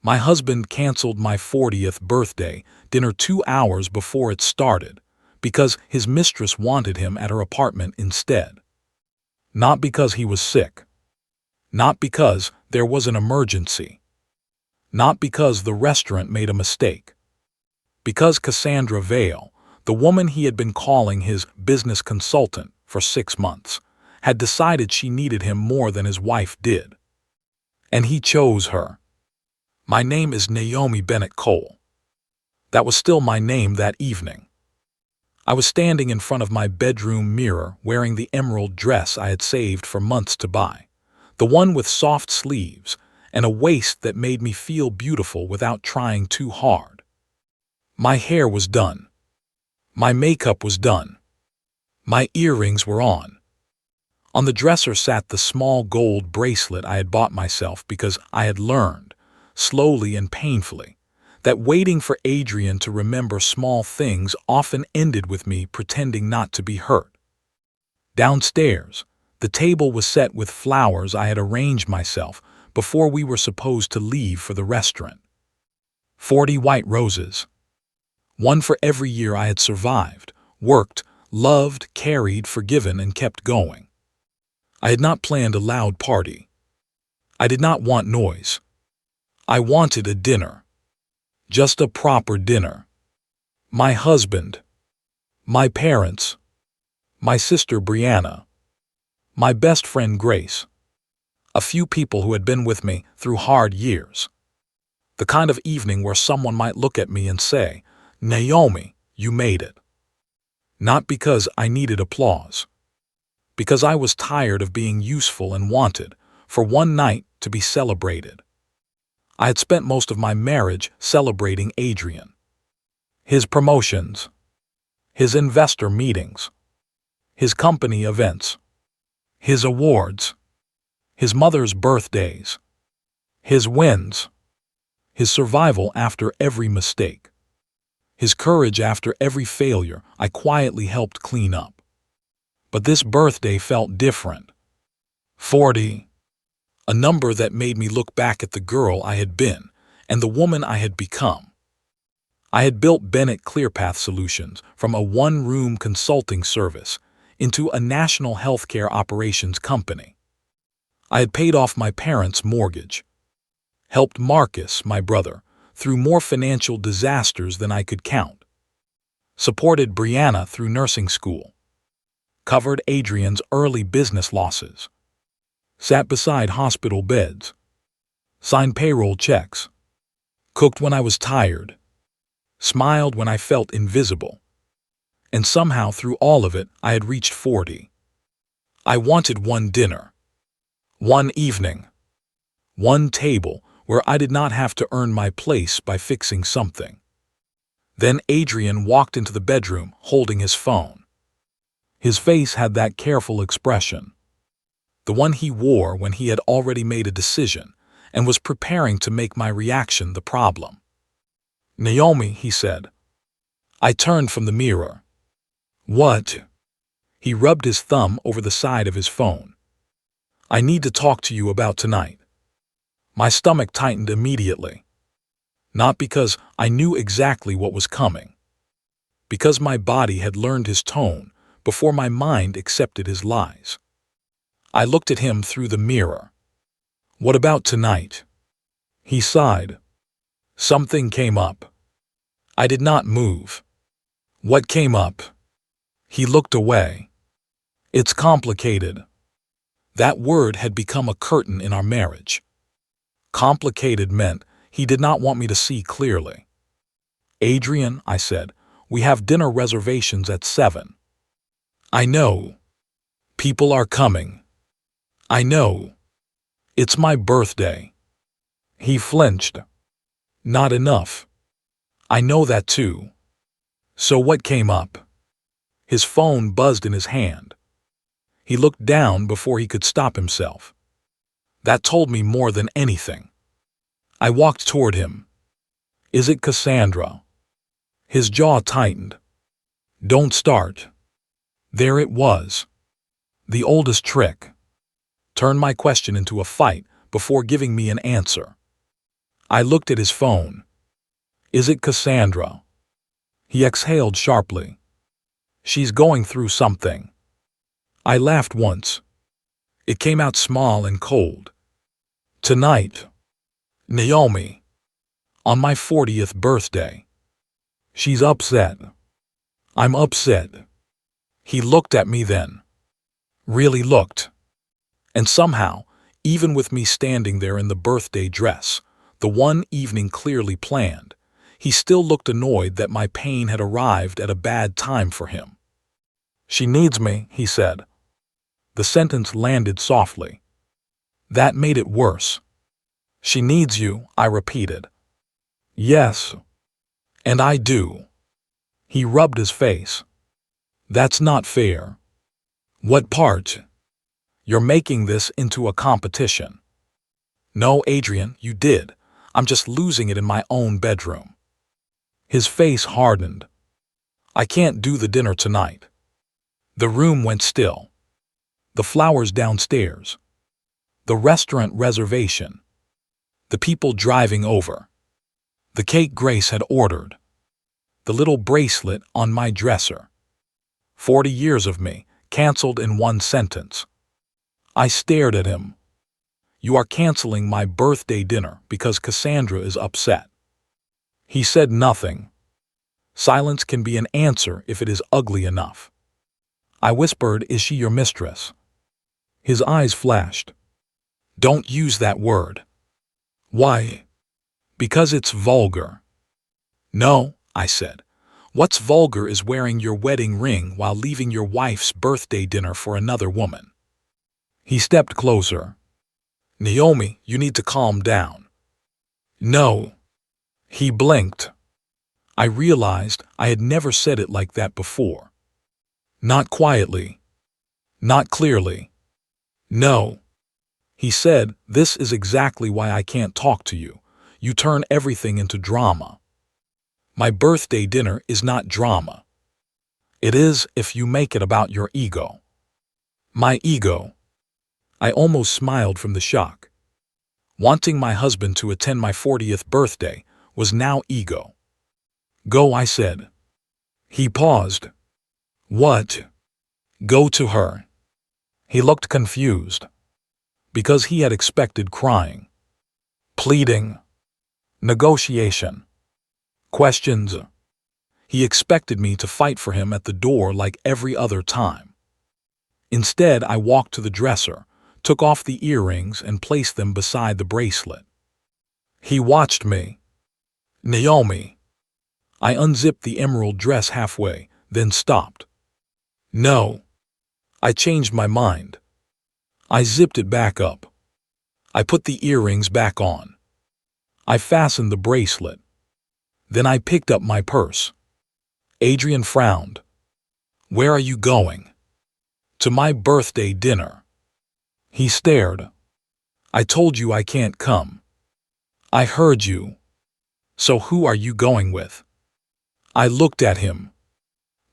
My husband canceled my 40th birthday dinner 2 hours before it started because his mistress wanted him at her apartment instead. Not because he was sick. Not because there was an emergency. Not because the restaurant made a mistake. Because Cassandra Vale, the woman he had been calling his business consultant for 6 months, had decided she needed him more than his wife did. And he chose her. My name is Naomi Bennett Cole. That was still my name that evening. I was standing in front of my bedroom mirror wearing the emerald dress I had saved for months to buy, the one with soft sleeves and a waist that made me feel beautiful without trying too hard. My hair was done. My makeup was done. My earrings were on. On the dresser sat the small gold bracelet I had bought myself because I had learned, slowly and painfully, that waiting for Adrian to remember small things often ended with me pretending not to be hurt. Downstairs, the table was set with flowers I had arranged myself before we were supposed to leave for the restaurant. 40 white roses. One for every year I had survived, worked, loved, carried, forgiven, and kept going. I had not planned a loud party. I did not want noise. I wanted a dinner. Just a proper dinner. My husband. My parents. My sister Brianna. My best friend Grace. A few people who had been with me through hard years. The kind of evening where someone might look at me and say, "Naomi, you made it." Not because I needed applause. Because I was tired of being useful and wanted for one night to be celebrated. I had spent most of my marriage celebrating Adrian. His promotions. His investor meetings. His company events. His awards. His mother's birthdays. His wins. His survival after every mistake. His courage after every failure I quietly helped clean up. But this birthday felt different. 40. A number that made me look back at the girl I had been and the woman I had become. I had built Bennett ClearPath Solutions from a one-room consulting service into a national healthcare operations company. I had paid off my parents' mortgage, helped Marcus, my brother, through more financial disasters than I could count, supported Brianna through nursing school, covered Adrian's early business losses, sat beside hospital beds, signed payroll checks, cooked when I was tired, smiled when I felt invisible. And somehow through all of it, I had reached 40. I wanted one dinner, one evening, one table where I did not have to earn my place by fixing something. Then Adrian walked into the bedroom holding his phone. His face had that careful expression, the one he wore when he had already made a decision and was preparing to make my reaction the problem. "Naomi," he said. I turned from the mirror. "What?" He rubbed his thumb over the side of his phone. "I need to talk to you about tonight." My stomach tightened immediately. Not because I knew exactly what was coming. Because my body had learned his tone before my mind accepted his lies. I looked at him through the mirror. "What about tonight?" He sighed. "Something came up." I did not move. "What came up?" He looked away. "It's complicated." That word had become a curtain in our marriage. Complicated meant he did not want me to see clearly. "Adrian," I said, "we have dinner reservations at 7. "I know. People are coming." "I know. It's my birthday." He flinched. "Not enough." "I know that too." "So what came up?" His phone buzzed in his hand. He looked down before he could stop himself. That told me more than anything. I walked toward him. "Is it Cassandra?" His jaw tightened. "Don't start." There it was. The oldest trick. Turn my question into a fight before giving me an answer. I looked at his phone. Is it Cassandra? He exhaled sharply. She's going through something. I laughed once. It came out small and cold. Tonight, Naomi, on my 40th birthday. She's upset. I'm upset. He looked at me then. Really looked. And somehow, even with me standing there in the birthday dress, the one evening clearly planned, he still looked annoyed that my pain had arrived at a bad time for him. She needs me, he said. The sentence landed softly. That made it worse. She needs you, I repeated. Yes. And I do. He rubbed his face. That's not fair. What part? You're making this into a competition. No, Adrian, you did. I'm just losing it in my own bedroom. His face hardened. I can't do the dinner tonight. The room went still. The flowers downstairs. The restaurant reservation. The people driving over. The cake Grace had ordered. The little bracelet on my dresser. 40 years of me, canceled in one sentence. I stared at him. You are canceling my birthday dinner because Cassandra is upset. He said nothing. Silence can be an answer if it is ugly enough. I whispered, is she your mistress? His eyes flashed. Don't use that word. Why? Because it's vulgar. No, I said. What's vulgar is wearing your wedding ring while leaving your wife's birthday dinner for another woman. He stepped closer. Naomi, you need to calm down. No. He blinked. I realized I had never said it like that before. Not quietly. Not clearly. No. He said, this is exactly why I can't talk to you. You turn everything into drama. My birthday dinner is not drama. It is if you make it about your ego. My ego. I almost smiled from the shock. Wanting my husband to attend my 40th birthday was now ego. Go, I said. He paused. What? Go to her. He looked confused. Because he had expected crying. Pleading. Negotiation. Questions. He expected me to fight for him at the door like every other time. Instead, I walked to the dresser, took off the earrings and placed them beside the bracelet. He watched me. Naomi. I unzipped the emerald dress halfway, then stopped. No. I changed my mind. I zipped it back up. I put the earrings back on. I fastened the bracelet. Then I picked up my purse. Adrian frowned. Where are you going? To my birthday dinner. He stared. I told you I can't come. I heard you. So who are you going with? I looked at him.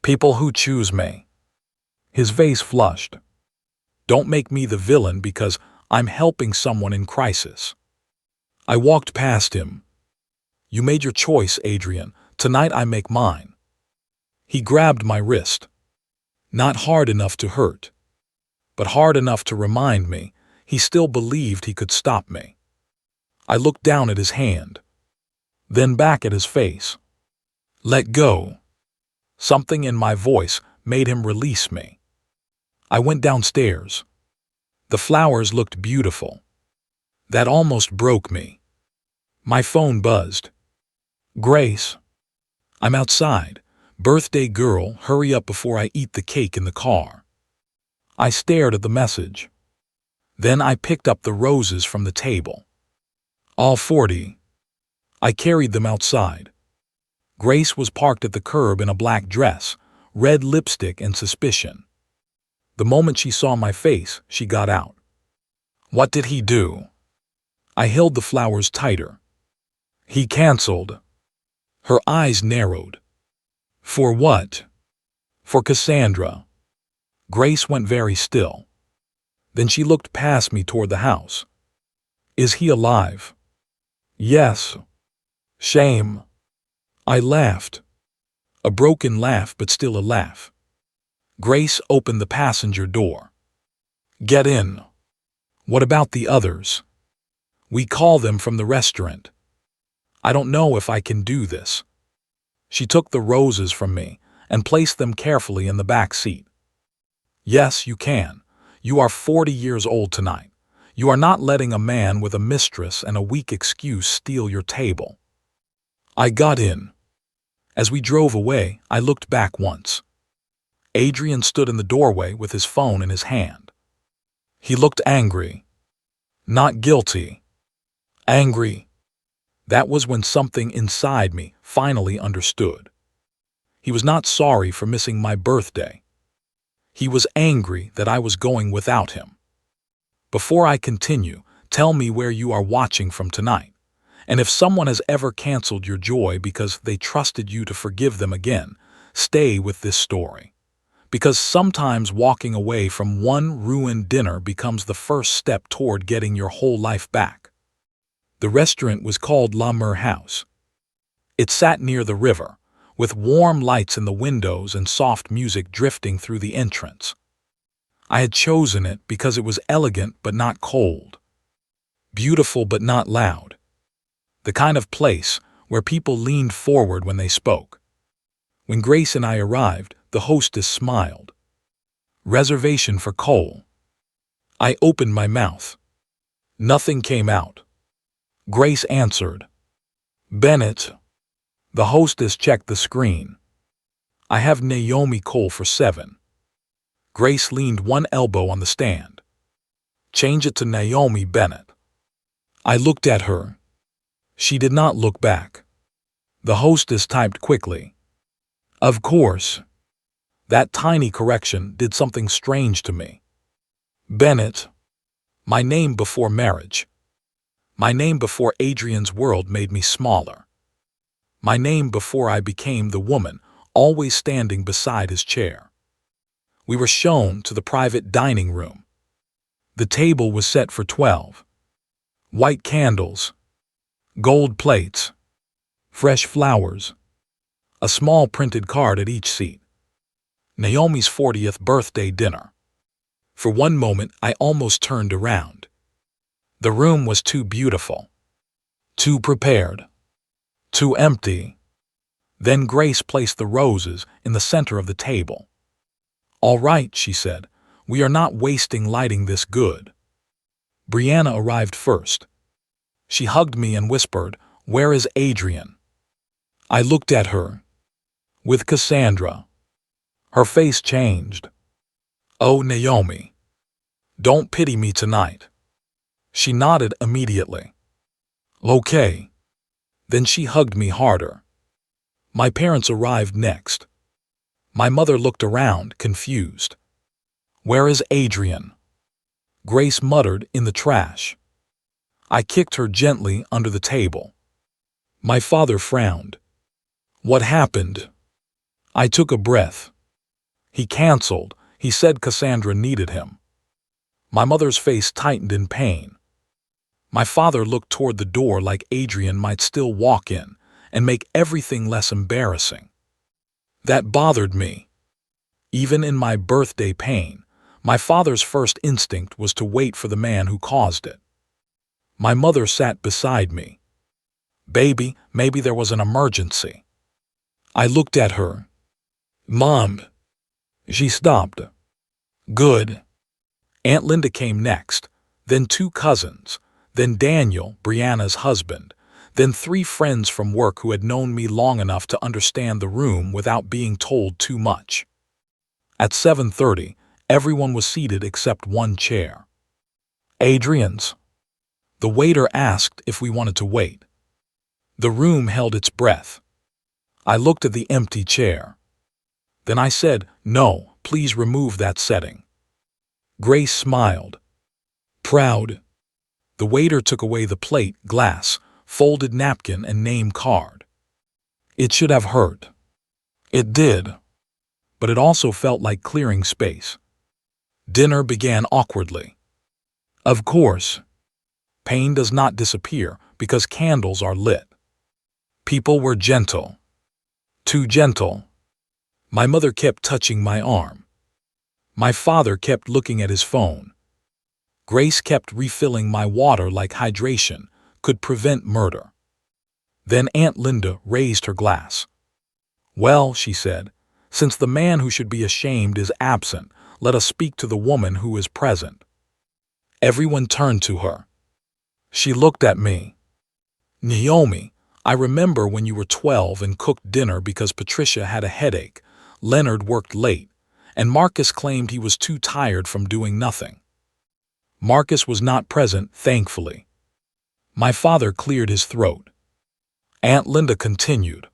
People who choose me. His face flushed. Don't make me the villain because I'm helping someone in crisis. I walked past him. You made your choice, Adrian. Tonight I make mine. He grabbed my wrist. Not hard enough to hurt, but hard enough to remind me he still believed he could stop me. I looked down at his hand, then back at his face. Let go. Something in my voice made him release me. I went downstairs. The flowers looked beautiful. That almost broke me. My phone buzzed. Grace. I'm outside. Birthday girl, hurry up before I eat the cake in the car. I stared at the message. Then I picked up the roses from the table. All 40. I carried them outside. Grace was parked at the curb in a black dress, red lipstick and suspicion. The moment she saw my face, she got out. What did he do? I held the flowers tighter. He canceled. Her eyes narrowed. For what? For Cassandra. Grace went very still. Then she looked past me toward the house. Is he alive? Yes. Shame. I laughed. A broken laugh, but still a laugh. Grace opened the passenger door. Get in. What about the others? We call them from the restaurant. I don't know if I can do this. She took the roses from me and placed them carefully in the back seat. Yes, you can. You are 40 years old tonight. You are not letting a man with a mistress and a weak excuse steal your table. I got in. As we drove away, I looked back once. Adrian stood in the doorway with his phone in his hand. He looked angry. Not guilty. Angry. That was when something inside me finally understood. He was not sorry for missing my birthday. He was angry that I was going without him. Before I continue, tell me where you are watching from tonight. And if someone has ever canceled your joy because they trusted you to forgive them again, stay with this story. Because sometimes walking away from one ruined dinner becomes the first step toward getting your whole life back. The restaurant was called La Mer House. It sat near the river, with warm lights in the windows and soft music drifting through the entrance. I had chosen it because it was elegant but not cold, beautiful but not loud, the kind of place where people leaned forward when they spoke. When Grace and I arrived, the hostess smiled. Reservation for Cole. I opened my mouth. Nothing came out. Grace answered. Bennett. The hostess checked the screen. I have Naomi Cole for 7. Grace leaned one elbow on the stand. Change it to Naomi Bennett. I looked at her. She did not look back. The hostess typed quickly. Of course. That tiny correction did something strange to me. Bennett. My name before marriage. My name before Adrian's world made me smaller. My name before I became the woman always standing beside his chair. We were shown to the private dining room. The table was set for 12. White candles, gold plates, fresh flowers, a small printed card at each seat. Naomi's 40th birthday dinner. For one moment, I almost turned around. The room was too beautiful, too prepared, too empty. Then Grace placed the roses in the center of the table. All right, she said, we are not wasting lighting this good. Brianna arrived first. She hugged me and whispered, where is Adrian? I looked at her. With Cassandra. Her face changed. Oh, Naomi. Don't pity me tonight. She nodded immediately. Okay. Then she hugged me harder. My parents arrived next. My mother looked around, confused. Where is Adrian? Grace muttered in the trash. I kicked her gently under the table. My father frowned. What happened? I took a breath. He canceled. He said Cassandra needed him. My mother's face tightened in pain. My father looked toward the door like Adrian might still walk in and make everything less embarrassing. That bothered me. Even in my birthday pain, my father's first instinct was to wait for the man who caused it. My mother sat beside me. Baby, maybe there was an emergency. I looked at her. Mom. She stopped. Good. Aunt Linda came next, then 2 cousins, then Daniel, Brianna's husband, then 3 friends from work who had known me long enough to understand the room without being told too much. At 7:30, everyone was seated except one chair. Adrian's. The waiter asked if we wanted to wait. The room held its breath. I looked at the empty chair. Then I said, no, please remove that setting. Grace smiled. Proud. The waiter took away the plate, glass, folded napkin, and name card. It should have hurt. It did. But it also felt like clearing space. Dinner began awkwardly. Of course. Pain does not disappear, because candles are lit. People were gentle. Too gentle. My mother kept touching my arm. My father kept looking at his phone. Grace kept refilling my water like hydration could prevent murder. Then Aunt Linda raised her glass. "Well," she said, "since the man who should be ashamed is absent, let us speak to the woman who is present." Everyone turned to her. She looked at me. "Naomi, I remember when you were 12 and cooked dinner because Patricia had a headache, Leonard worked late, and Marcus claimed he was too tired from doing nothing." Marcus was not present, thankfully. My father cleared his throat. Aunt Linda continued.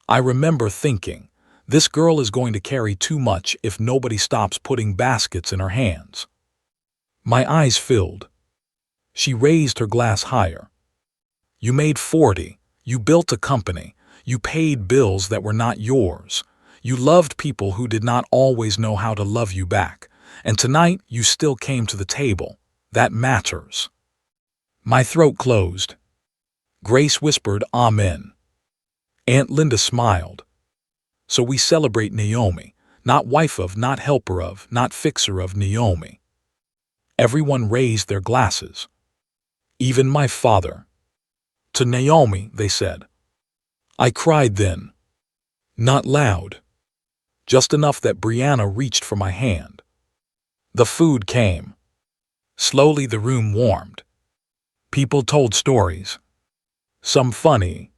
"I remember thinking, this girl is going to carry too much if nobody stops putting baskets in her hands." My eyes filled. She raised her glass higher. "You made 40. You built a company. You paid bills that were not yours. You loved people who did not always know how to love you back. And tonight you still came to the table. That matters." My throat closed. Grace whispered, "Amen." Aunt Linda smiled. "So we celebrate Naomi, not wife of, not helper of, not fixer of Naomi." Everyone raised their glasses. Even my father. "To Naomi," they said. I cried then. Not loud. Just enough that Brianna reached for my hand. The food came. Slowly the room warmed. People told stories. Some funny.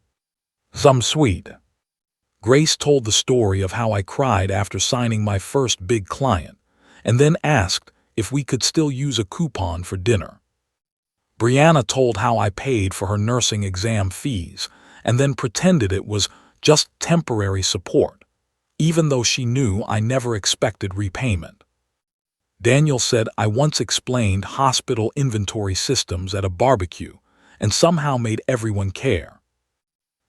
Some sweet. Grace told the story of how I cried after signing my first big client, and then asked if we could still use a coupon for dinner. Brianna told how I paid for her nursing exam fees, and then pretended it was just temporary support, even though she knew I never expected repayment. Daniel said I once explained hospital inventory systems at a barbecue and somehow made everyone care.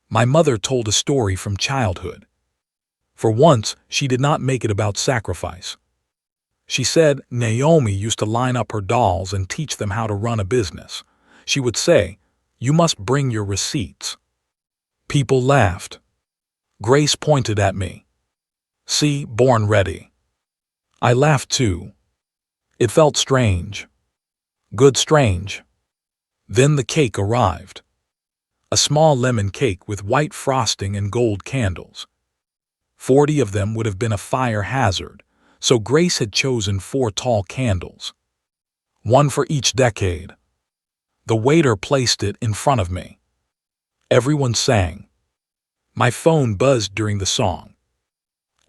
My mother told a story from childhood. For once, she did not make it about sacrifice. She said Naomi used to line up her dolls and teach them how to run a business. She would say, "You must bring your receipts." People laughed. Grace pointed at me. "See, born ready." I laughed too. It felt strange. Good strange. Then the cake arrived. A small lemon cake with white frosting and gold candles. 40 of them would have been a fire hazard, so Grace had chosen 4 tall candles. One for each decade. The waiter placed it in front of me. Everyone sang. My phone buzzed during the song.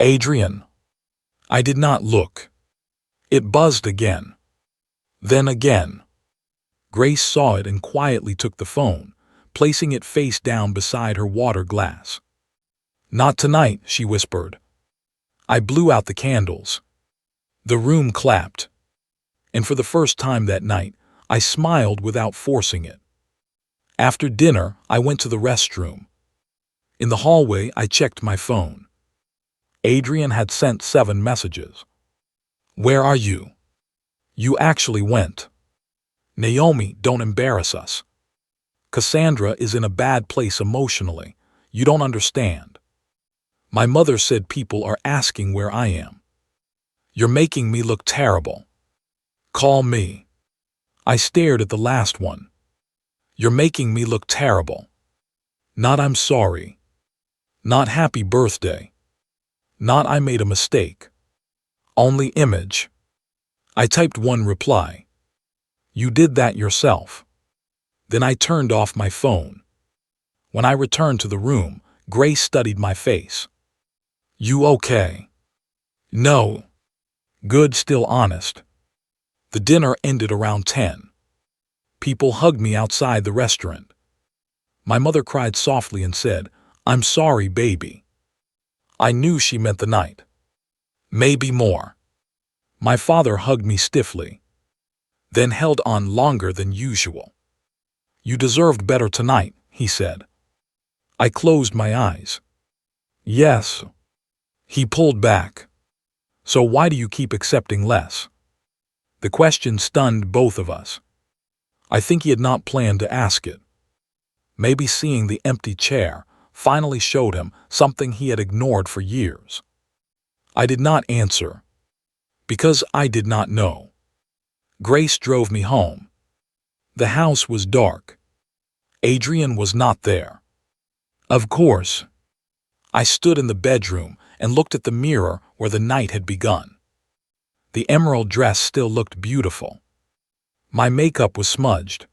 "Adrian." I did not look. It buzzed again. Then again. Grace saw it and quietly took the phone, placing it face down beside her water glass. "Not tonight," she whispered. I blew out the candles. The room clapped. And for the first time that night, I smiled without forcing it. After dinner, I went to the restroom. In the hallway, I checked my phone. Adrian had sent 7 messages. "Where are you? You actually went. Naomi, don't embarrass us. Cassandra is in a bad place emotionally. You don't understand. My mother said people are asking where I am. You're making me look terrible. Call me." I stared at the last one. "You're making me look terrible. Not I'm sorry. Not happy birthday. Not I made a mistake. Only image." I typed one reply. "You did that yourself." Then I turned off my phone. When I returned to the room, Grace studied my face. "You okay?" "No." "Good, still honest." The dinner ended around 10. People hugged me outside the restaurant. My mother cried softly and said, "I'm sorry, baby." I knew she meant the night. Maybe more. My father hugged me stiffly, then held on longer than usual. "You deserved better tonight," he said. I closed my eyes. "Yes." He pulled back. "So why do you keep accepting less?" The question stunned both of us. I think he had not planned to ask it. Maybe seeing the empty chair finally showed him something he had ignored for years. I did not answer, because I did not know. Grace drove me home. The house was dark. Adrian was not there. Of course. I stood in the bedroom and looked at the mirror where the night had begun. The emerald dress still looked beautiful. My makeup was smudged.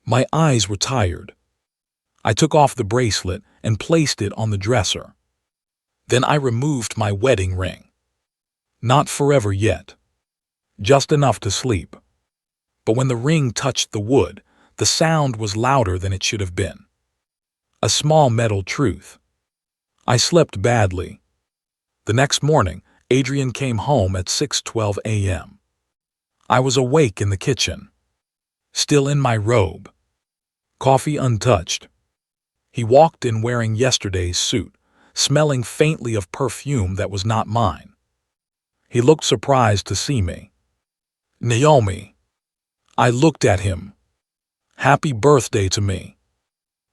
My eyes were tired. I took off the bracelet and placed it on the dresser. Then I removed my wedding ring. Not forever yet. Just enough to sleep. But when the ring touched the wood, the sound was louder than it should have been. A small metal truth. I slept badly. The next morning, Adrian came home at 6:12 a.m. I was awake in the kitchen, still in my robe, coffee untouched. He walked in wearing yesterday's suit, smelling faintly of perfume that was not mine. He looked surprised to see me. "Naomi." I looked at him. "Happy birthday to me."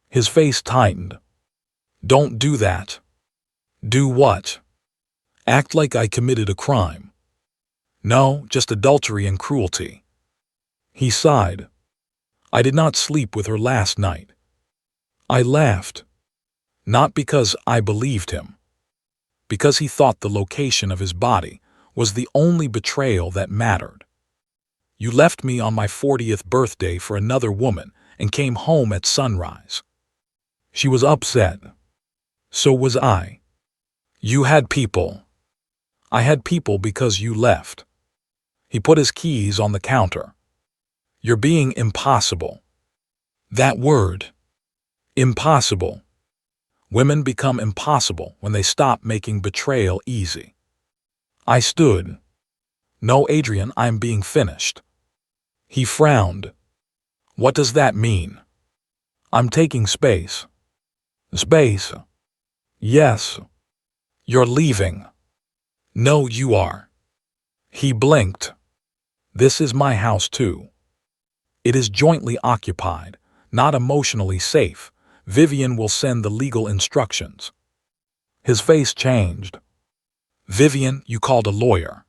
His face tightened. "Don't do that." "Do what?" "Act like I committed a crime." "No, just adultery and cruelty." He sighed. "I did not sleep with her last night." I laughed. Not because I believed him. Because he thought the location of his body was the only betrayal that mattered. "You left me on my 40th birthday for another woman and came home at sunrise." She was upset. So was I. "You had people." "I had people because you left." He put his keys on the counter. "You're being impossible." That word. Impossible. Women become impossible when they stop making betrayal easy. I stood. "No, Adrian, I'm being finished." He frowned. "What does that mean?" "I'm taking space." "Space?" "Yes." "You're leaving." "No, you are." He blinked. "This is my house too. It is jointly occupied, not emotionally safe. Vivian will send the legal instructions." His face changed. "Vivian, you called a lawyer."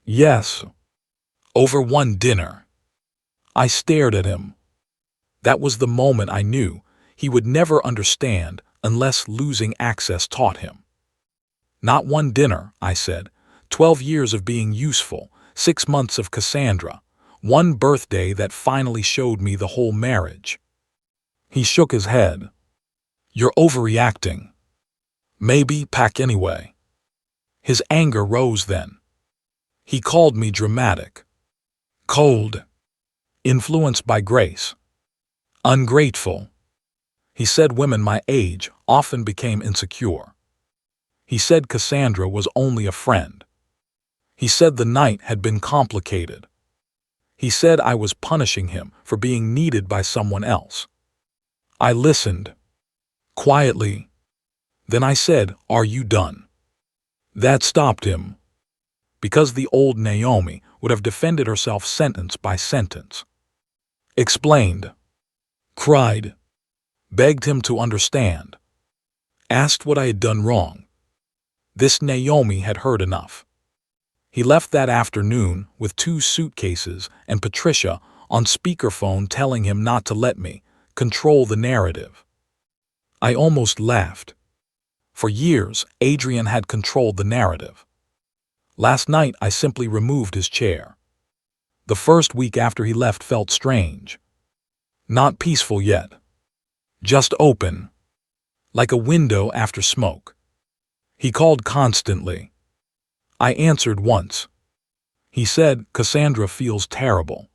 "Yes." "Over one dinner." I stared at him. That was the moment I knew he would never understand unless losing access taught him. "Not one dinner," I said. 12 years of being useful, 6 months of Cassandra, one birthday that finally showed me the whole marriage." He shook his head. "You're overreacting." "Maybe, pack anyway." His anger rose then. He called me dramatic, cold, influenced by Grace, ungrateful. He said women my age often became insecure. He said Cassandra was only a friend. He said the night had been complicated. He said I was punishing him for being needed by someone else. I listened, quietly. Then I said, "Are you done?" That stopped him. Because the old Naomi would have defended herself sentence by sentence. Explained. Cried. Begged him to understand. Asked what I had done wrong. This Naomi had heard enough. He left that afternoon with 2 suitcases and Patricia on speakerphone telling him not to let me control the narrative. I almost laughed. For years, Adrian had controlled the narrative. Last night, I simply removed his chair. The first week after he left felt strange. Not peaceful yet. Just open. Like a window after smoke. He called constantly. I answered once. He said, "Cassandra feels terrible."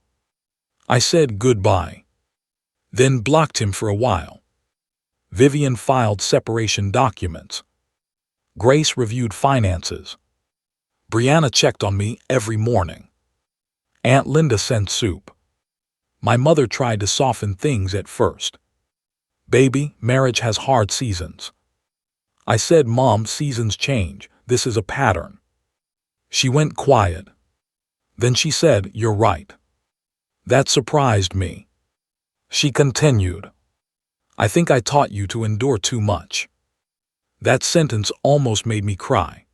I said goodbye. Then blocked him for a while. Vivian filed separation documents. Grace reviewed finances. Brianna checked on me every morning. Aunt Linda sent soup. My mother tried to soften things at first. "Baby, marriage has hard seasons." I said, "Mom, seasons change. This is a pattern." She went quiet. Then she said, "You're right." That surprised me. She continued. I think I taught you to endure too much. That sentence almost made me cry.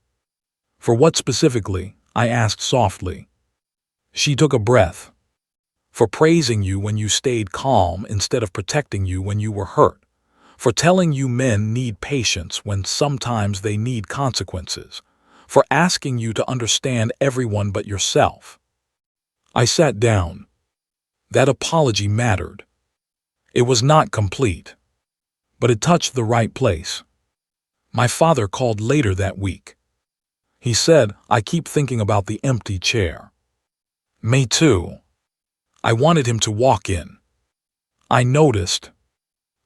For what specifically? I asked softly. She took a breath. For praising you when you stayed calm instead of protecting you when you were hurt. For telling you men need patience when sometimes they need consequences. For asking you to understand everyone but yourself. I sat down. That apology mattered. It was not complete, but it touched the right place. My father called later that week. He said, I keep thinking about the empty chair. Me too. I wanted him to walk in. I noticed.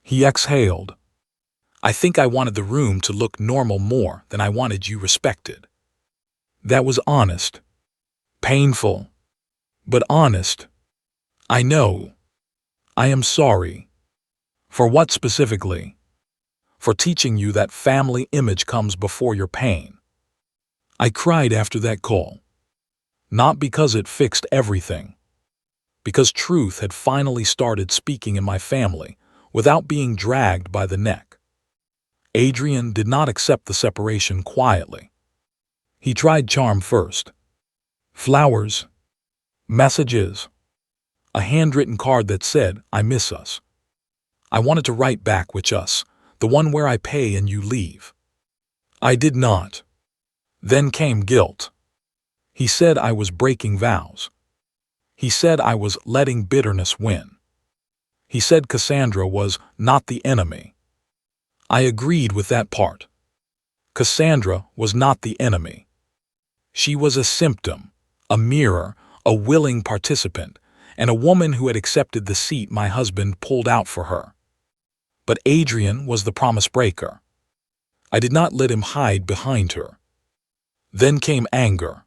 He exhaled. I think I wanted the room to look normal more than I wanted you respected. That was honest. Painful. But honest. I know. I am sorry. For what specifically? For teaching you that family image comes before your pain. I cried after that call. Not because it fixed everything. Because truth had finally started speaking in my family without being dragged by the neck. Adrian did not accept the separation quietly. He tried charm first. Flowers. Messages. A handwritten card that said, I miss us. I wanted to write back with us, the one where I pay and you leave. I did not. Then came guilt. He said I was breaking vows. He said I was letting bitterness win. He said Cassandra was not the enemy. I agreed with that part. Cassandra was not the enemy. She was a symptom, a mirror, a willing participant, and a woman who had accepted the seat my husband pulled out for her. But Adrian was the promise breaker. I did not let him hide behind her. Then came anger.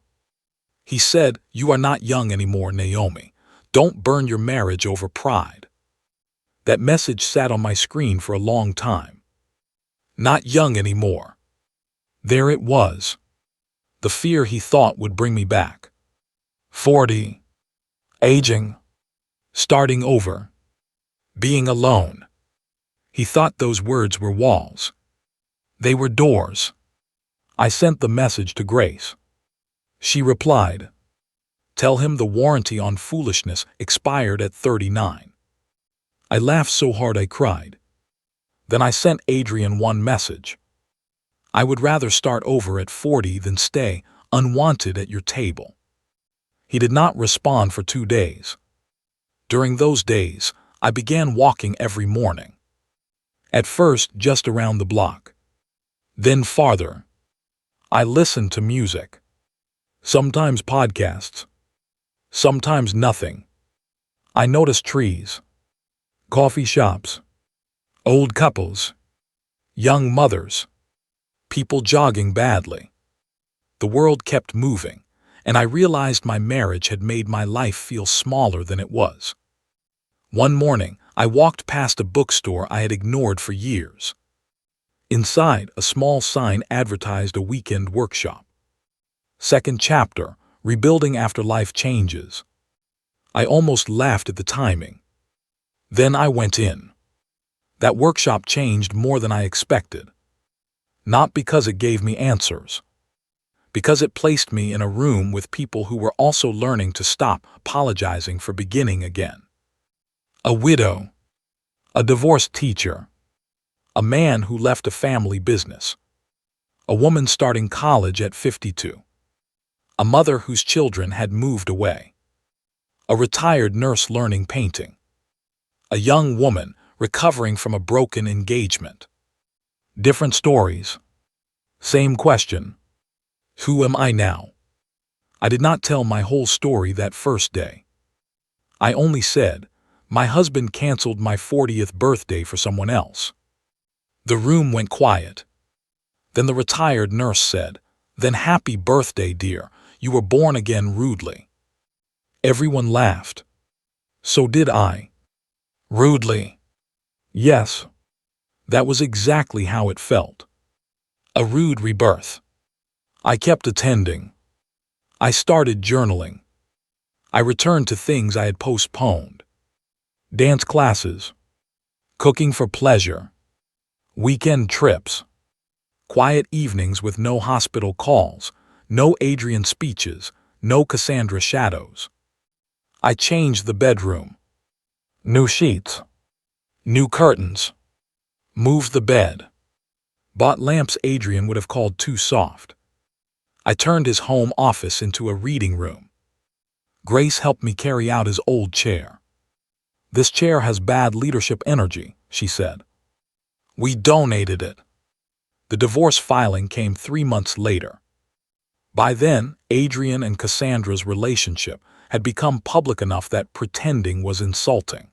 He said, you are not young anymore, Naomi. Don't burn your marriage over pride. That message sat on my screen for a long time. Not young anymore. There it was. The fear he thought would bring me back. 40. Aging. Starting over. Being alone. He thought those words were walls. They were doors. I sent the message to Grace. She replied, tell him the warranty on foolishness expired at 39. I laughed so hard I cried. Then I sent Adrian one message. I would rather start over at 40 than stay unwanted at your table. He did not respond for 2 days. During those days, I began walking every morning. At first, just around the block. Then farther. I listened to music. Sometimes podcasts. Sometimes nothing. I noticed trees. Coffee shops. Old couples. Young mothers. People jogging badly. The world kept moving, and I realized my marriage had made my life feel smaller than it was. One morning, I walked past a bookstore I had ignored for years. Inside, a small sign advertised a weekend workshop. Second chapter, Rebuilding After Life Changes. I almost laughed at the timing. Then I went in. That workshop changed more than I expected. Not because it gave me answers. Because it placed me in a room with people who were also learning to stop apologizing for beginning again. A widow. A divorced teacher. A man who left a family business. A woman starting college at 52. A mother whose children had moved away. A retired nurse learning painting. A young woman recovering from a broken engagement. Different stories. Same question. Who am I now? I did not tell my whole story that first day. I only said, my husband canceled my 40th birthday for someone else. The room went quiet. Then the retired nurse said, then happy birthday, dear. You were born again rudely. Everyone laughed. So did I. Rudely. Yes. That was exactly how it felt. A rude rebirth. I kept attending. I started journaling. I returned to things I had postponed. Dance classes. cooking for pleasure, weekend trips, quiet evenings with no hospital calls, no Adrian speeches, no Cassandra shadows. I changed the bedroom. New sheets, new curtains, moved the bed, bought lamps Adrian would have called too soft. I turned his home office into a reading room. Grace helped me carry out his old chair. This chair has bad leadership energy, she said. We donated it. The divorce filing came 3 months later. By then, Adrian and Cassandra's relationship had become public enough that pretending was insulting.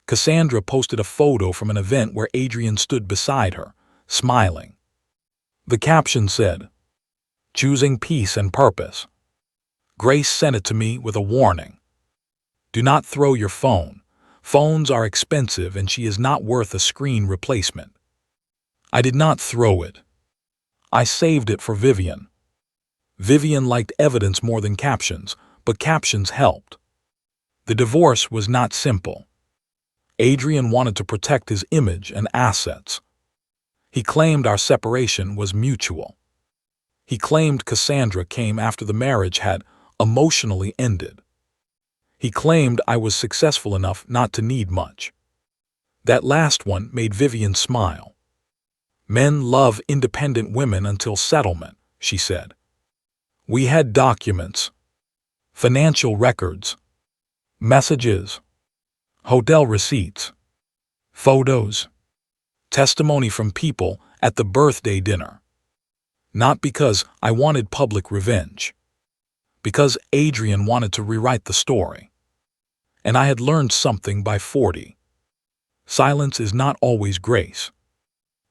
Cassandra posted a photo from an event where Adrian stood beside her, smiling. The caption said, "Choosing peace and purpose." Grace sent it to me with a warning. Do not throw your phone. Phones are expensive and she is not worth a screen replacement. I did not throw it. I saved it for Vivian. Vivian liked evidence more than captions, but captions helped. The divorce was not simple. Adrian wanted to protect his image and assets. He claimed our separation was mutual. He claimed Cassandra came after the marriage had emotionally ended. He claimed I was successful enough not to need much. That last one made Vivian smile. Men love independent women until settlement, she said. We had documents, financial records, messages, hotel receipts, photos, testimony from people at the birthday dinner. Not because I wanted public revenge. Because Adrian wanted to rewrite the story. And I had learned something by 40. Silence is not always grace.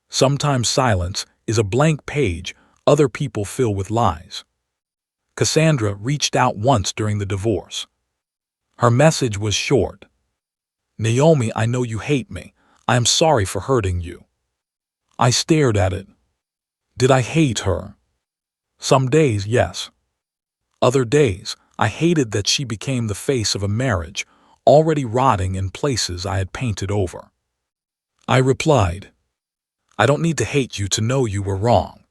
Sometimes silence is a blank page other people fill with lies. Cassandra reached out once during the divorce. Her message was short. Naomi, I know you hate me. I am sorry for hurting you. I stared at it. Did I hate her? Some days, yes. Other days, I hated that she became the face of a marriage already rotting in places I had painted over. I replied, I don't need to hate you to know you were wrong.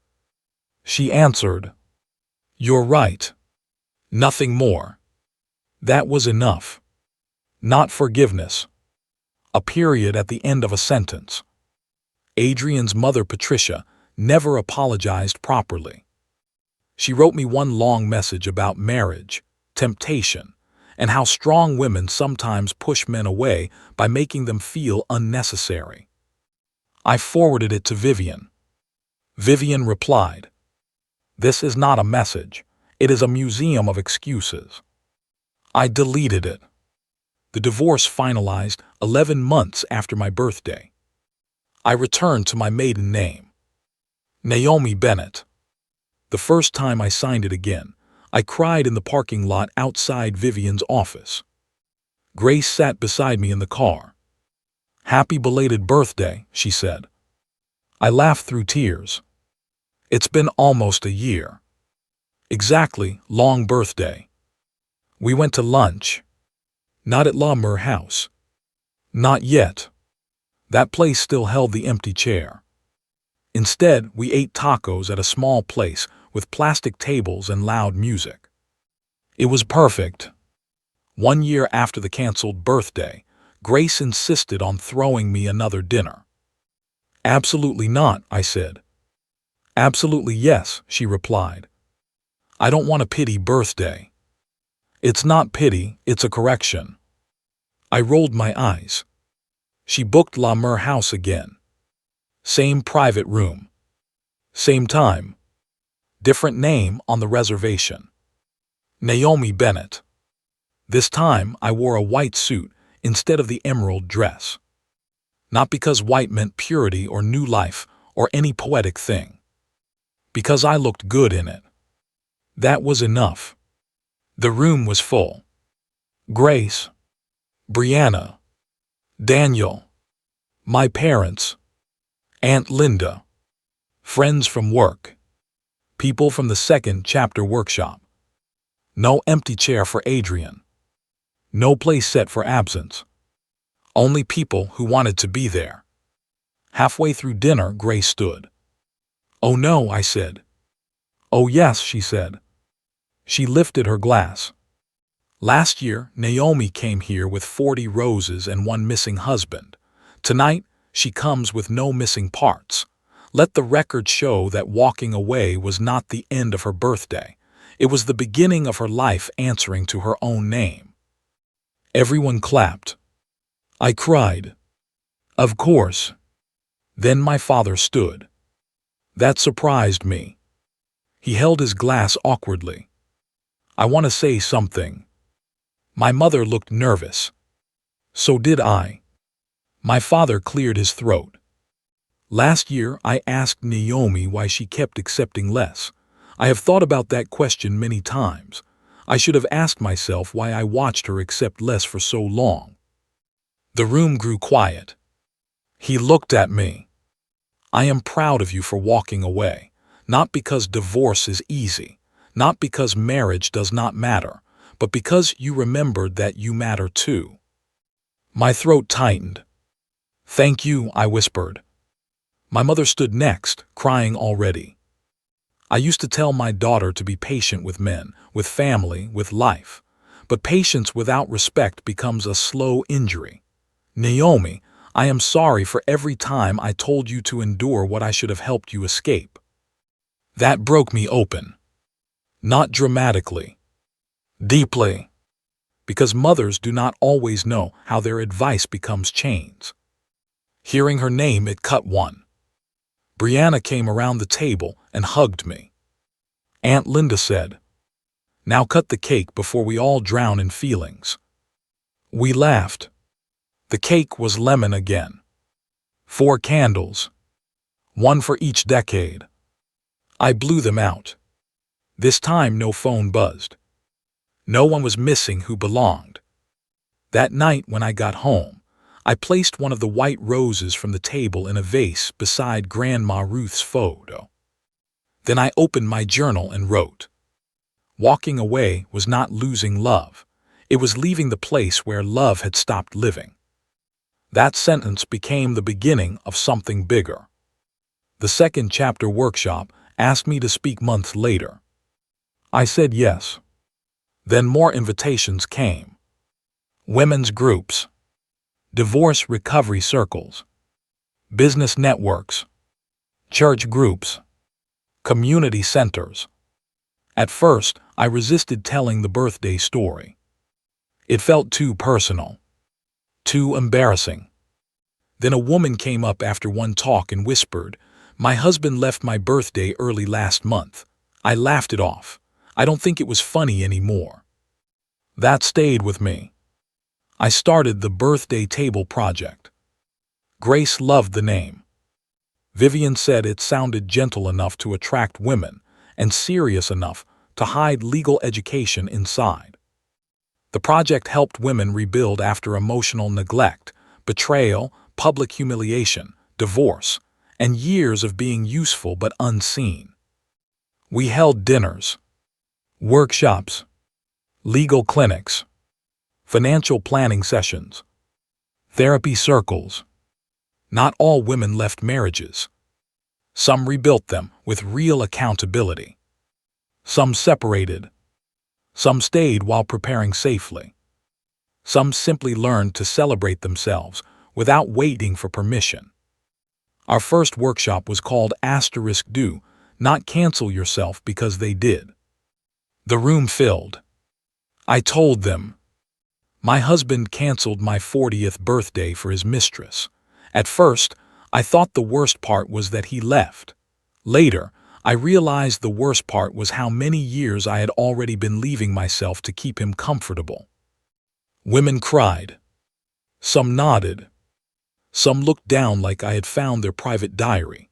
She answered, You're right. Nothing more. That was enough. Not forgiveness. A period at the end of a sentence. Adrian's mother, Patricia, never apologized properly. She wrote me one long message about marriage, temptation, and how strong women sometimes push men away by making them feel unnecessary. I forwarded it to Vivian. Vivian replied, This is not a message. It is a museum of excuses. I deleted it. The divorce finalized 11 months after my birthday. I returned to my maiden name, Naomi Bennett. The first time I signed it again, I cried in the parking lot outside Vivian's office. Grace sat beside me in the car. Happy belated birthday, she said. I laughed through tears. It's been almost a year. Exactly, long birthday. We went to lunch. Not at La Mer House. Not yet. That place still held the empty chair. Instead, we ate tacos at a small place with plastic tables and loud music. It was perfect. 1 year after the canceled birthday, Grace insisted on throwing me another dinner. Absolutely not, I said. Absolutely yes, she replied. I don't want a pity birthday. It's not pity, it's a correction. I rolled my eyes. She booked La Mer House again. Same private room. Same time. Different name on the reservation. Naomi Bennett. This time I wore a white suit instead of the emerald dress. Not because white meant purity or new life or any poetic thing. Because I looked good in it. That was enough. The room was full. Grace, Brianna, Daniel, my parents, Aunt Linda, friends from work, people from the second chapter workshop. No empty chair for Adrian. No place set for absence. Only people who wanted to be there. Halfway through dinner, Grace stood. "Oh no," I said. "Oh yes," she said. She lifted her glass. "Last year, Naomi came here with 40 roses and one missing husband. Tonight, she comes with no missing parts. Let the record show that walking away was not the end of her birthday. It was the beginning of her life answering to her own name." Everyone clapped. I cried. Of course. Then my father stood. That surprised me. He held his glass awkwardly. "I want to say something." My mother looked nervous. So did I. My father cleared his throat. "Last year I asked Naomi why she kept accepting less. I have thought about that question many times. I should have asked myself why I watched her accept less for so long." The room grew quiet. He looked at me. "I am proud of you for walking away, not because divorce is easy, not because marriage does not matter, but because you remembered that you matter too." My throat tightened. "Thank you," I whispered. My mother stood next, crying already. "I used to tell my daughter to be patient with men, with family, with life. But patience without respect becomes a slow injury. Naomi, I am sorry for every time I told you to endure what I should have helped you escape." That broke me open. Not dramatically. Deeply. Because mothers do not always know how their advice becomes chains. Hearing her name, it cut one. Brianna came around the table and hugged me. Aunt Linda said, "Now cut the cake before we all drown in feelings." We laughed. The cake was lemon again. 4 candles. 1 for each decade. I blew them out. This time no phone buzzed. No one was missing who belonged. That night when I got home, I placed one of the white roses from the table in a vase beside Grandma Ruth's photo. Then I opened my journal and wrote, "Walking away was not losing love. It was leaving the place where love had stopped living." That sentence became the beginning of something bigger. The second chapter workshop asked me to speak months later. I said yes. Then more invitations came. Women's groups, divorce recovery circles, business networks, church groups, community centers. At first, I resisted telling the birthday story. It felt too personal, too embarrassing. Then a woman came up after one talk and whispered, "My husband left my birthday early last month." I laughed it off. I don't think it was funny anymore. That stayed with me. I started the Birthday Table Project. Grace loved the name. Vivian said it sounded gentle enough to attract women and serious enough to hide legal education inside. The project helped women rebuild after emotional neglect, betrayal, public humiliation, divorce, and years of being useful but unseen. We held dinners, workshops, legal clinics, financial planning sessions, therapy circles. Not all women left marriages. Some rebuilt them with real accountability. Some separated. Some stayed while preparing safely. Some simply learned to celebrate themselves without waiting for permission. Our first workshop was called *Do Not Cancel Yourself Because They Did. The room filled. I told them, "My husband canceled my 40th birthday for his mistress. At first, I thought the worst part was that he left. Later, I realized the worst part was how many years I had already been leaving myself to keep him comfortable." Women cried. Some nodded. Some looked down like I had found their private diary.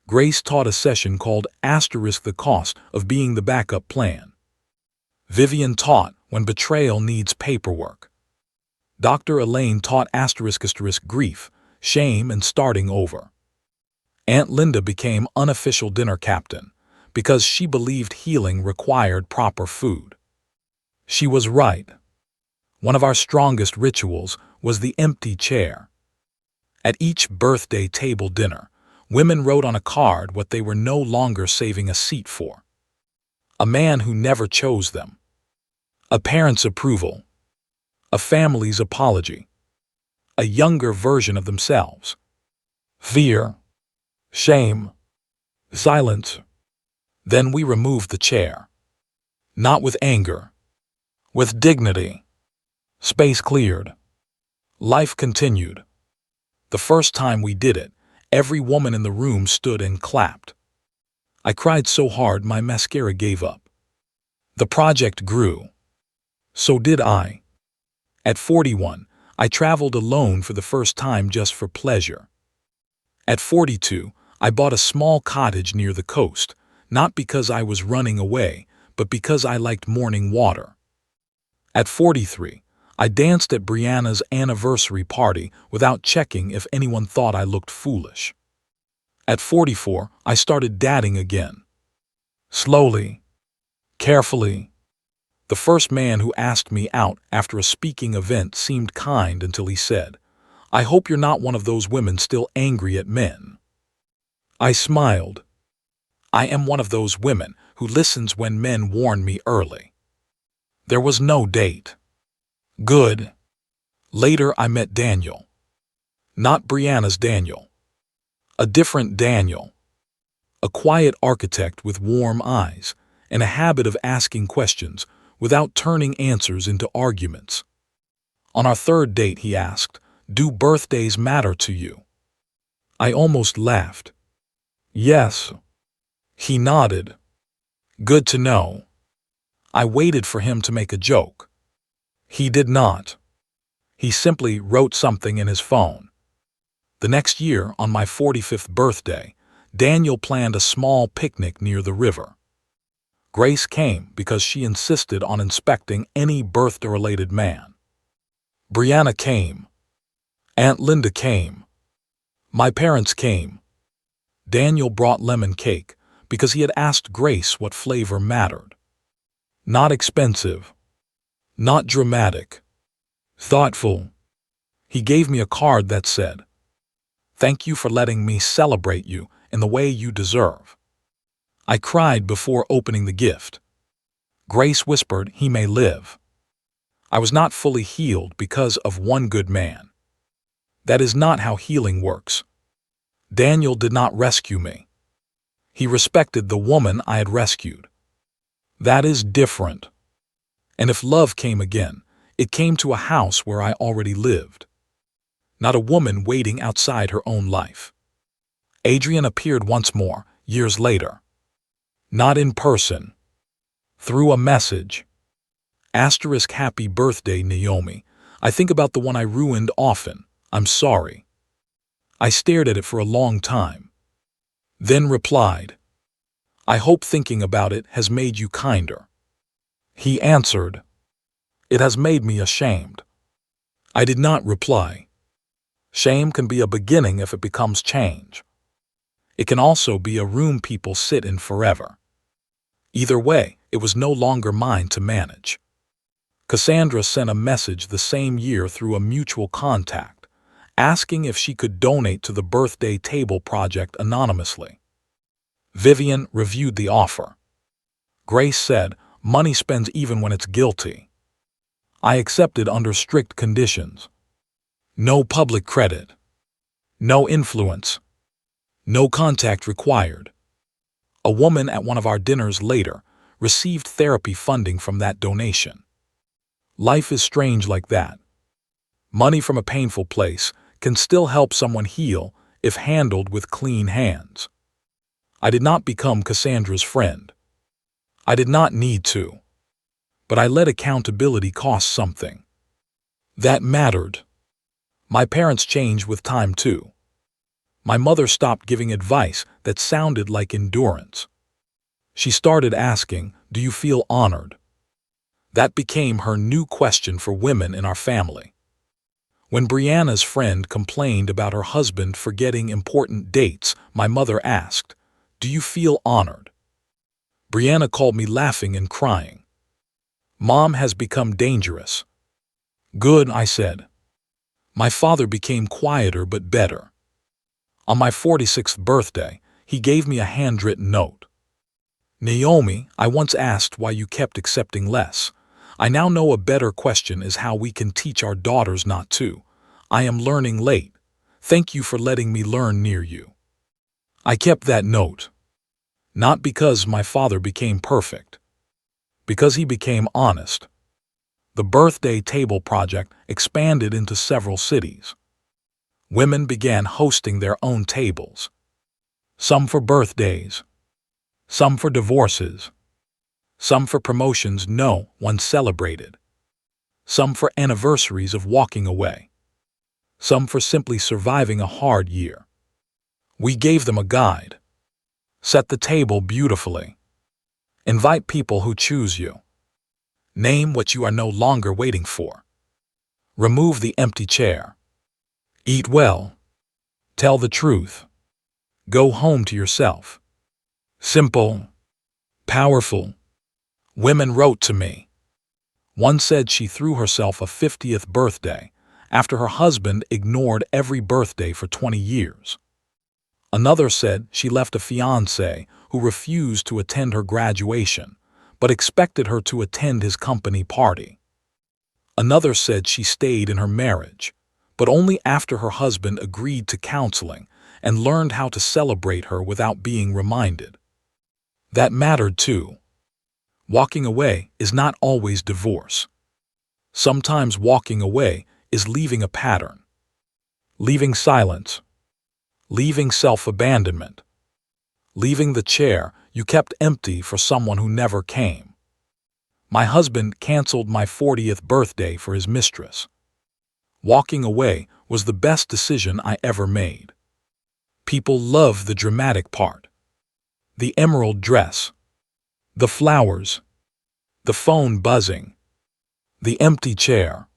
Grace taught a session called *The Cost of Being the Backup Plan. Vivian taught When Betrayal Needs Paperwork. Dr. Elaine taught ** Grief, Shame, and Starting Over. Aunt Linda became unofficial dinner captain because she believed healing required proper food. She was right. One of our strongest rituals was the empty chair. At each birthday table dinner, women wrote on a card what they were no longer saving a seat for. A man who never chose them. A parent's approval. A family's apology. A younger version of themselves. Fear. Shame. Silence. Then we removed the chair. Not with anger. With dignity. Space cleared. Life continued. The first time we did it, every woman in the room stood and clapped. I cried so hard my mascara gave up. The project grew. So did I. At 41, I traveled alone for the first time just for pleasure. At 42, I bought a small cottage near the coast, not because I was running away, but because I liked morning water. At 43, I danced at Brianna's anniversary party without checking if anyone thought I looked foolish. At 44, I started dating again. Slowly. Carefully. The first man who asked me out after a speaking event seemed kind until he said, "I hope you're not one of those women still angry at men." I smiled. I am one of those women who listens when men warn me early. There was no date. Good. Later I met Daniel. Not Brianna's Daniel. A different Daniel. A quiet architect with warm eyes and a habit of asking questions without turning answers into arguments. On our third date he asked, "Do birthdays matter to you?" I almost laughed. Yes. He nodded. Good to know. I waited for him to make a joke. He did not. He simply wrote something in his phone. The next year, on my 45th birthday, Daniel planned a small picnic near the river. Grace came because she insisted on inspecting any birthday-related man. Brianna came. Aunt Linda came. My parents came. Daniel brought lemon cake because he had asked Grace what flavor mattered. Not expensive. Not dramatic. Thoughtful. He gave me a card that said, "Thank you for letting me celebrate you in the way you deserve." I cried before opening the gift. Grace whispered, "He may live." I was not fully healed because of one good man. That is not how healing works. Daniel did not rescue me. He respected the woman I had rescued. That is different. And if love came again, it came to a house where I already lived. Not a woman waiting outside her own life. Adrian appeared once more, years later. Not in person. Through a message. Asterisk happy birthday, Naomi. I think about the one I ruined often. I'm sorry. I stared at it for a long time. Then replied, "I hope thinking about it has made you kinder." He answered, "It has made me ashamed." I did not reply. Shame can be a beginning if it becomes change. It can also be a room people sit in forever. Either way, it was no longer mine to manage. Cassandra sent a message the same year through a mutual contact, asking if she could donate to the birthday table project anonymously. Vivian reviewed the offer. Grace said, "Money spends even when it's guilty." I accepted under strict conditions. No public credit. No influence. No contact required. A woman at one of our dinners later received therapy funding from that donation. Life is strange like that. Money from a painful place can still help someone heal if handled with clean hands. I did not become Cassandra's friend. I did not need to. But I let accountability cost something. That mattered. My parents changed with time too. My mother stopped giving advice that sounded like endurance. She started asking, "Do you feel honored?" That became her new question for women in our family. When Brianna's friend complained about her husband forgetting important dates, my mother asked, "Do you feel honored?" Brianna called me laughing and crying. Mom has become dangerous. Good, I said. My father became quieter but better. On my 46th birthday, he gave me a handwritten note. Naomi, I once asked why you kept accepting less. I now know a better question is how we can teach our daughters not to. I am learning late. Thank you for letting me learn near you. I kept that note. Not because my father became perfect. Because he became honest. The birthday table project expanded into several cities. Women began hosting their own tables. Some for birthdays. Some for divorces. Some for promotions no one celebrated. Some for anniversaries of walking away. Some for simply surviving a hard year. We gave them a guide. Set the table beautifully. Invite people who choose you. Name what you are no longer waiting for. Remove the empty chair. Eat well. Tell the truth. Go home to yourself. Simple. Powerful. Women wrote to me. One said she threw herself a 50th birthday after her husband ignored every birthday for 20 years. Another said she left a fiancé who refused to attend her graduation, but expected her to attend his company party. Another said she stayed in her marriage, but only after her husband agreed to counseling and learned how to celebrate her without being reminded. That mattered too. Walking away is not always divorce. Sometimes walking away is leaving a pattern. Leaving silence. Leaving self-abandonment. Leaving the chair you kept empty for someone who never came. My husband canceled my 40th birthday for his mistress. Walking away was the best decision I ever made. People love the dramatic part. The emerald dress. The flowers. The phone buzzing. The empty chair.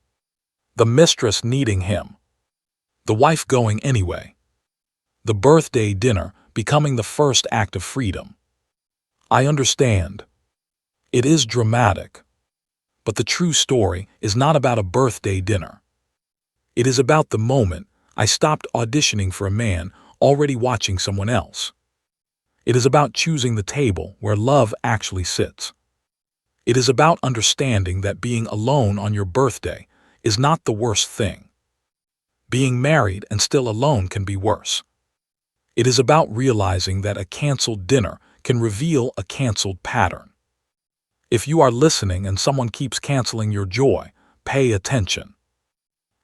The mistress needing him. The wife going anyway. The birthday dinner becoming the first act of freedom. I understand. It is dramatic. But the true story is not about a birthday dinner. It is about the moment I stopped auditioning for a man already watching someone else. It is about choosing the table where love actually sits. It is about understanding that being alone on your birthday is not the worst thing. Being married and still alone can be worse. It is about realizing that a canceled dinner can reveal a canceled pattern. If you are listening and someone keeps canceling your joy, pay attention.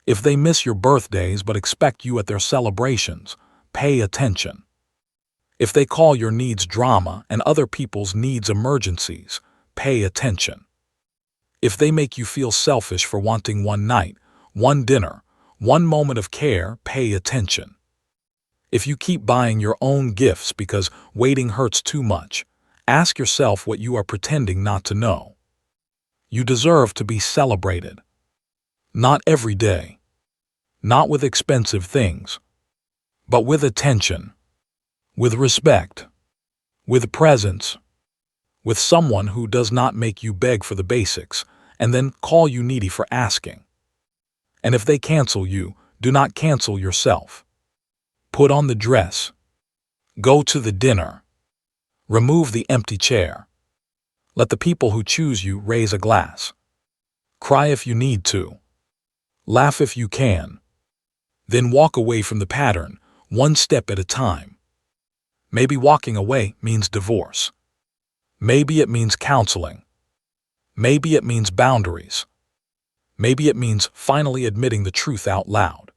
If they miss your birthdays but expect you at their celebrations, pay attention. If they call your needs drama and other people's needs emergencies, pay attention. If they make you feel selfish for wanting one night, one dinner, one moment of care, pay attention. If you keep buying your own gifts because waiting hurts too much, ask yourself what you are pretending not to know. You deserve to be celebrated. Not every day. Not with expensive things. But with attention. With respect. With presence. With someone who does not make you beg for the basics and then call you needy for asking. And if they cancel you, do not cancel yourself. Put on the dress. Go to the dinner. Remove the empty chair. Let the people who choose you raise a glass. Cry if you need to. Laugh if you can. Then walk away from the pattern, one step at a time. Maybe walking away means divorce. Maybe it means counseling. Maybe it means boundaries. Maybe it means finally admitting the truth out loud.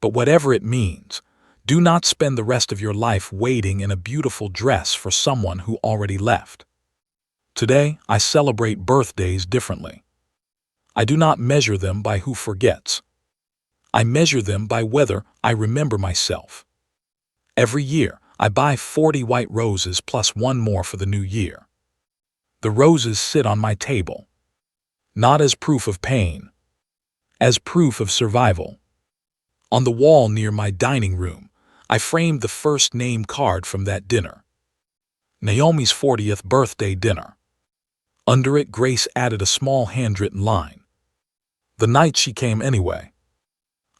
But whatever it means, do not spend the rest of your life waiting in a beautiful dress for someone who already left. Today, I celebrate birthdays differently. I do not measure them by who forgets. I measure them by whether I remember myself. Every year, I buy 40 white roses plus one more for the new year. The roses sit on my table. Not as proof of pain. As proof of survival. On the wall near my dining room, I framed the first name card from that dinner. Naomi's 40th birthday dinner. Under it, Grace added a small handwritten line. The night she came anyway.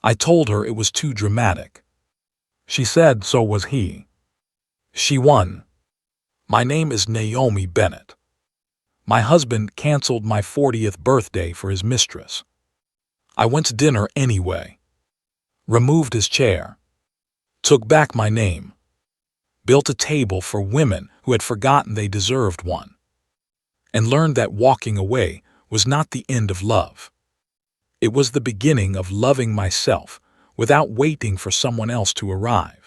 I told her it was too dramatic. She said so was he. She won. My name is Naomi Bennett. My husband canceled my 40th birthday for his mistress. I went to dinner anyway. Removed his chair. Took back my name. Built a table for women who had forgotten they deserved one. And learned that walking away was not the end of love. It was the beginning of loving myself without waiting for someone else to arrive.